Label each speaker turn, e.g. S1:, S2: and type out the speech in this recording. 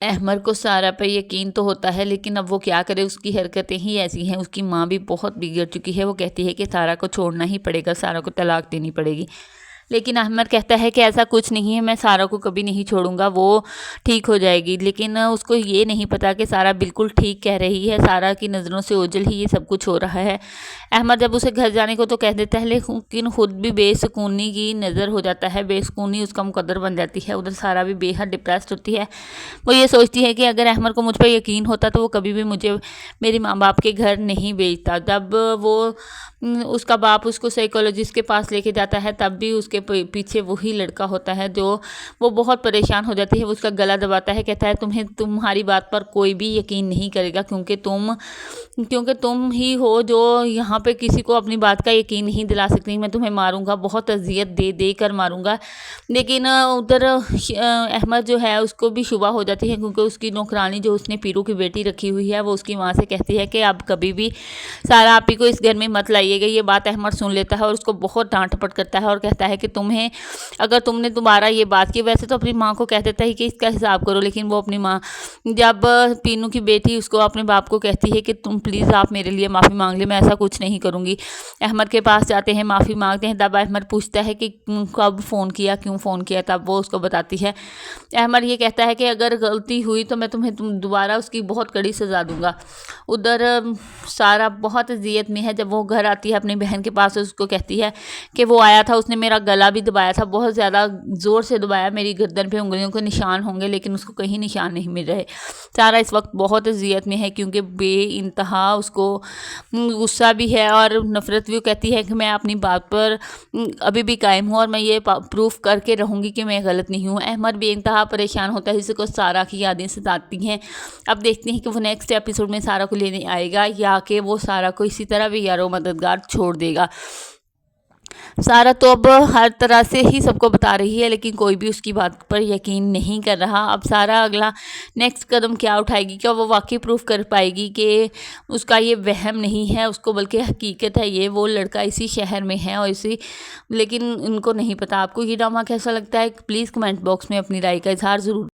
S1: احمد کو سارا پہ یقین تو ہوتا ہے، لیکن اب وہ کیا کرے، اس کی حرکتیں ہی ایسی ہیں۔ اس کی ماں بھی بہت بگڑ چکی ہے، وہ کہتی ہے کہ سارا کو چھوڑنا ہی پڑے گا، سارا کو طلاق دینی پڑے گی، لیکن احمد کہتا ہے کہ ایسا کچھ نہیں ہے، میں سارا کو کبھی نہیں چھوڑوں گا، وہ ٹھیک ہو جائے گی۔ لیکن اس کو یہ نہیں پتا کہ سارا بالکل ٹھیک کہہ رہی ہے، سارا کی نظروں سے اوجھل ہی یہ سب کچھ ہو رہا ہے۔ احمد جب اسے گھر جانے کو تو کہہ دیتا ہے، لیکن خود بھی بے سکونی کی نظر ہو جاتا ہے، بے سکونی اس کا مقدر بن جاتی ہے۔ ادھر سارا بھی بے حد ڈپریسڈ ہوتی ہے، وہ یہ سوچتی ہے کہ اگر احمد کو مجھ پہ یقین ہوتا تو وہ کبھی بھی مجھے میری ماں باپ کے گھر نہیں بھیجتا۔ جب وہ اس کا باپ اس کو سائیکولوجسٹ کے پاس لے کے جاتا ہے، تب بھی اس کے پیچھے وہی لڑکا ہوتا ہے جو وہ بہت پریشان ہو جاتی ہے، وہ اس کا گلا دباتا ہے، کہتا ہے تمہاری بات پر کوئی بھی یقین نہیں کرے گا، کیونکہ تم ہی ہو جو یہاں پہ کسی کو اپنی بات کا یقین نہیں دلا سکتی، میں تمہیں ماروں گا، بہت اذیت دے دے کر ماروں گا۔ لیکن ادھر احمد جو ہے اس کو بھی شبہ ہو جاتی ہے، کیونکہ اس کی نوکرانی جو اس نے پیرو کی بیٹی رکھی ہوئی ہے، وہ اس کی ماں سے کہتی ہے کہ اب کبھی بھی سارا آپی کو اس گھر میں مت لائیے گا۔ یہ بات احمد سن لیتا ہے اور اس کو بہت ڈانٹ ٹپٹ کرتا ہے اور کہتا ہے کہ اگر تم نے دوبارہ یہ بات کی، ویسے تو اپنی ماں کو کہہ دیتا ہے کہ اس کا حساب کرو، لیکن وہ اپنی ماں جب پینو کی بیٹی اس کو اپنے باپ کو کہتی ہے کہ تم پلیز آپ میرے لیے معافی مانگ لے، میں ایسا کچھ نہیں کروں گی، احمد کے پاس جاتے ہیں، معافی مانگتے ہیں، تب احمد پوچھتا ہے کہ کب فون کیا، کیوں فون کیا، تب وہ اس کو بتاتی ہے۔ احمد یہ کہتا ہے کہ اگر غلطی ہوئی تو میں تمہیں دوبارہ اس کی بہت کڑی سزا دوں گا۔ ادھر سارا بہت اذیت میں ہے، جب وہ گھر آتی ہے اپنی بہن کے پاس، اس کو کہتی ہے کہ وہ آیا تھا، اس نے میرا گلا بھی دبایا تھا، بہت زیادہ زور سے دبایا، میری گردن پہ انگلیوں کے نشان ہوں گے، لیکن اس کو کہیں نشان نہیں مل رہے۔ سارا اس وقت بہت اذیت میں ہے، کیونکہ بے انتہا اس کو غصہ بھی ہے اور نفرت بھی۔ وہ کہتی ہے کہ میں اپنی بات پر ابھی بھی قائم ہوں اور میں یہ پروف کر کے رہوں گی کہ میں غلط نہیں ہوں۔ احمد بے انتہا پریشان ہوتا ہے، جس کو سارا کی یادیں ستاتی ہیں۔ اب دیکھتے ہیں کہ وہ نیکسٹ ایپیسوڈ میں سارا کو لینے آئے گا یا کہ وہ سارا کو اسی طرح بھی یارو مددگار چھوڑ دے گا۔ سارا تو اب ہر طرح سے ہی سب کو بتا رہی ہے، لیکن کوئی بھی اس کی بات پر یقین نہیں کر رہا۔ اب سارا اگلا نیکسٹ قدم کیا اٹھائے گی؟ کیا وہ واقعی پروف کر پائے گی کہ اس کا یہ وہم نہیں ہے، اس کو بلکہ حقیقت ہے، یہ وہ لڑکا اسی شہر میں ہے اور لیکن ان کو نہیں پتا۔ آپ کو یہ ڈرامہ کیسا لگتا ہے؟ پلیز کمنٹ باکس میں اپنی رائے کا اظہار ضرور